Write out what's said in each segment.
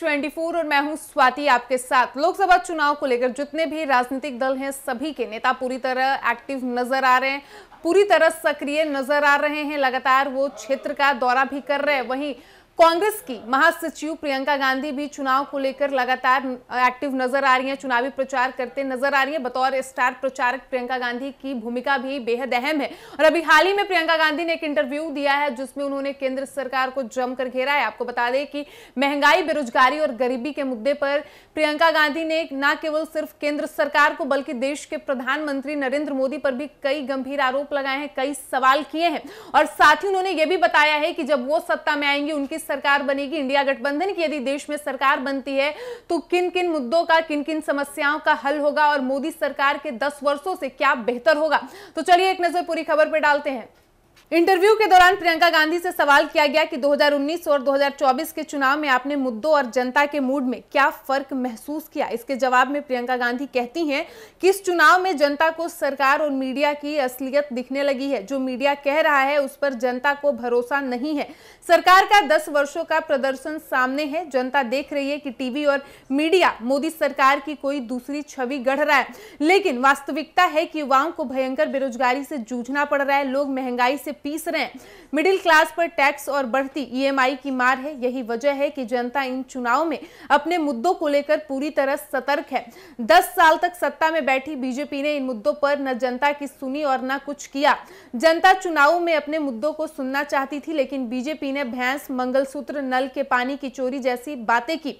24 और मैं हूं स्वाति आपके साथ। लोकसभा चुनाव को लेकर जितने भी राजनीतिक दल हैं सभी के नेता पूरी तरह एक्टिव नजर आ रहे हैं, पूरी तरह सक्रिय नजर आ रहे हैं। लगातार वो क्षेत्र का दौरा भी कर रहे हैं। वहीं कांग्रेस की महासचिव प्रियंका गांधी भी चुनाव को लेकर लगातार एक्टिव नजर आ रही हैं, चुनावी प्रचार करते नजर आ रही हैं। बतौर स्टार प्रचारक प्रियंका गांधी की भूमिका भी बेहद अहम है और अभी हाल ही में प्रियंका गांधी ने एक इंटरव्यू दिया है जिसमें उन्होंने केंद्र सरकार को जमकर घेरा है। आपको बता दें कि महंगाई, बेरोजगारी और गरीबी के मुद्दे पर प्रियंका गांधी ने न केवल सिर्फ केंद्र सरकार को बल्कि देश के प्रधानमंत्री नरेंद्र मोदी पर भी कई गंभीर आरोप लगाए हैं, कई सवाल किए हैं और साथ ही उन्होंने यह भी बताया है कि जब वो सत्ता में आएंगी, उनकी सरकार बनेगी, इंडिया गठबंधन की यदि देश में सरकार बनती है तो किन किन मुद्दों का, किन किन समस्याओं का हल होगा और मोदी सरकार के 10 वर्षों से क्या बेहतर होगा। तो चलिए एक नजर पूरी खबर पर डालते हैं। इंटरव्यू के दौरान प्रियंका गांधी से सवाल किया गया कि 2019 और 2024 के चुनाव में आपने मुद्दों और जनता के मूड में क्या फर्क महसूस किया। इसके जवाब में प्रियंका गांधी कहती हैं कि इस चुनाव में जनता को सरकार और मीडिया की असलियत दिखने लगी है। जो मीडिया कह रहा है उस पर जनता को भरोसा नहीं है। सरकार का 10 वर्षों का प्रदर्शन सामने है। जनता देख रही है कि टीवी और मीडिया मोदी सरकार की कोई दूसरी छवि गढ़ रहा है, लेकिन वास्तविकता है कि युवाओं को भयंकर बेरोजगारी से जूझना पड़ रहा है। लोग महंगाई से पीस रहे हैं। मिडिल क्लास पर टैक्स और बढ़ती ईएमआई की मार है। यही वजह है कि जनता इन चुनाव में अपने मुद्दों को लेकर पूरी तरह सतर्क है। 10 साल तक सत्ता में बैठी बीजेपी ने इन मुद्दों पर न जनता की सुनी और न कुछ किया। जनता चुनावों में अपने मुद्दों को सुनना चाहती थी, लेकिन बीजेपी ने भैंस, मंगलसूत्र, नल के पानी की चोरी जैसी बातें की।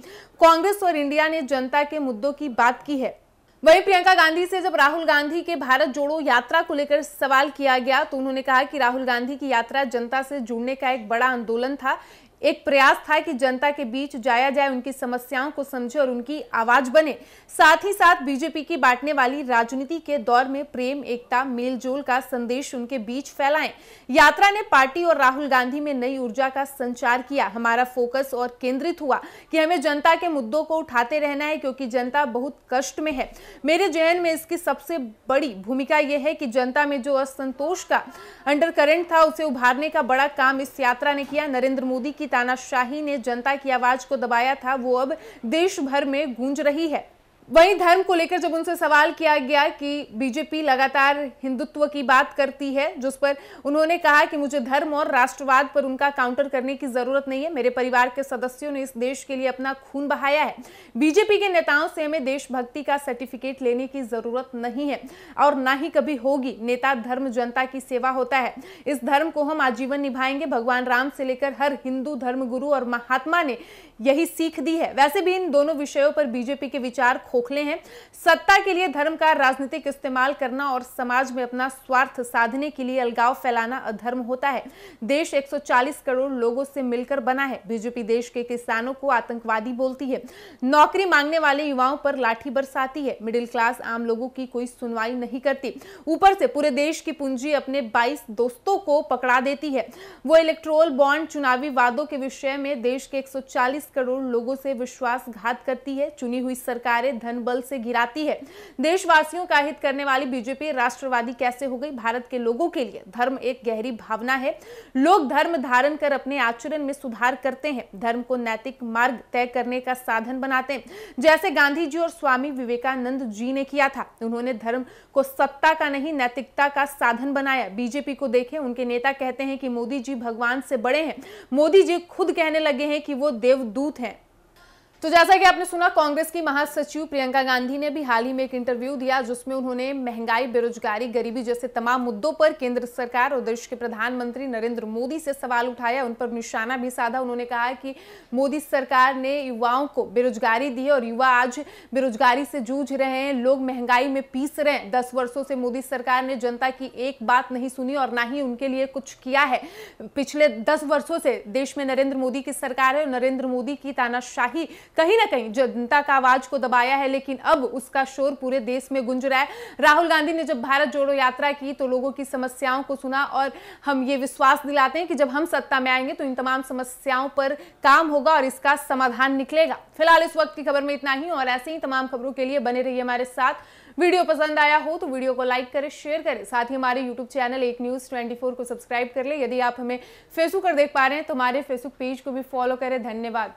कांग्रेस और इंडिया ने जनता के मुद्दों की बात की है। वहीं प्रियंका गांधी से जब राहुल गांधी के भारत जोड़ो यात्रा को लेकर सवाल किया गया तो उन्होंने कहा कि राहुल गांधी की यात्रा जनता से जुड़ने का एक बड़ा आंदोलन था, एक प्रयास था कि जनता के बीच जाया जाए, उनकी समस्याओं को समझे और उनकी आवाज बने। साथ ही साथ बीजेपी की बांटने वाली राजनीति के दौर में प्रेम, एकता, मेलजोल का संदेश उनके बीच फैलाएं। यात्रा ने पार्टी और राहुल गांधी में नई ऊर्जा का संचार किया। हमारा फोकस और केंद्रित हुआ कि हमें जनता के मुद्दों को उठाते रहना है क्योंकि जनता बहुत कष्ट में है। मेरे जहन में इसकी सबसे बड़ी भूमिका यह है कि जनता में जो असंतोष का अंडरकरेंट था उसे उभारने का बड़ा काम इस यात्रा ने किया। नरेंद्र मोदी की तानाशाही ने जनता की आवाज को दबाया था, वो अब देश भर में गूंज रही है। वहीं धर्म को लेकर जब उनसे सवाल किया गया कि बीजेपी लगातार हिंदुत्व की बात करती है, जिस पर उन्होंने कहा कि मुझे धर्म और राष्ट्रवाद पर उनका काउंटर करने की जरूरत नहीं है। मेरे परिवार के सदस्यों ने इस देश के लिए अपना खून बहाया है। बीजेपी के नेताओं से हमें देशभक्ति का सर्टिफिकेट लेने की जरूरत नहीं है और ना ही कभी होगी। नेता धर्म जनता की सेवा होता है। इस धर्म को हम आजीवन निभाएंगे। भगवान राम से लेकर हर हिंदू धर्मगुरु और महात्मा ने यही सीख दी है। वैसे भी इन दोनों विषयों पर बीजेपी के विचार खोखले हैं। सत्ता के लिए धर्म का राजनीतिक इस्तेमाल करना और समाज में अपना स्वार्थ साधने के लिए अलगाव फैलाना अधर्म होता है। देश 140 करोड़ लोगों से मिलकर बना है। बीजेपी देश के किसानों को आतंकवादी बोलती है, नौकरी मांगने वाले युवाओं पर लाठी बरसाती है, मिडिल क्लास आम लोगों की कोई सुनवाई नहीं करती, ऊपर से पूरे देश की पूंजी अपने 22 दोस्तों को पकड़ा देती है। वो इलेक्टोरल बॉन्ड, चुनावी वादों के विषय में देश के 140 करोड़ लोगों से विश्वासघात करती है। चुनी हुई सरकारें धन बल से गिराती है। देशवासियों का हित करने वाली बीजेपी राष्ट्रवादी कैसे हो गई? भारत के लोगों के लिए धर्म एक गहरी भावना है। लोग धर्म धारण कर अपने आचरण में सुधार करते हैं, धर्म को नैतिक मार्ग तय करने का साधन बनाते हैं, जैसे गांधी जी और स्वामी विवेकानंद जी ने किया था। उन्होंने धर्म को सत्ता का नहीं, नैतिकता का साधन बनाया। बीजेपी को देखें, उनके नेता कहते हैं कि मोदी जी भगवान से बड़े हैं। मोदी जी खुद कहने लगे हैं कि वो देवदूत हैं। तो जैसा कि आपने सुना, कांग्रेस की महासचिव प्रियंका गांधी ने भी हाल ही में एक इंटरव्यू दिया जिसमें उन्होंने महंगाई, बेरोजगारी, गरीबी जैसे तमाम मुद्दों पर केंद्र सरकार और देश के प्रधानमंत्री नरेंद्र मोदी से सवाल उठाया, उन पर निशाना भी साधा। उन्होंने कहा कि मोदी सरकार ने युवाओं को बेरोजगारी दी है और युवा आज बेरोजगारी से जूझ रहे हैं, लोग महंगाई में पीस रहे हैं। 10 वर्षों से मोदी सरकार ने जनता की एक बात नहीं सुनी और ना ही उनके लिए कुछ किया है। पिछले 10 वर्षों से देश में नरेंद्र मोदी की सरकार है और नरेंद्र मोदी की तानाशाही कहीं ना कहीं जनता का आवाज को दबाया है, लेकिन अब उसका शोर पूरे देश में गूंज रहा है। राहुल गांधी ने जब भारत जोड़ो यात्रा की तो लोगों की समस्याओं को सुना और हम ये विश्वास दिलाते हैं कि जब हम सत्ता में आएंगे तो इन तमाम समस्याओं पर काम होगा और इसका समाधान निकलेगा। फिलहाल इस वक्त की खबर में इतना ही और ऐसे ही तमाम खबरों के लिए बने रहिए हमारे साथ। वीडियो पसंद आया हो तो वीडियो को लाइक करें, शेयर करें, साथ ही हमारे यूट्यूब चैनल एक न्यूज 24 को सब्सक्राइब कर ले। यदि आप हमें फेसबुक पर देख पा रहे हैं तो हमारे फेसबुक पेज को भी फॉलो करें। धन्यवाद।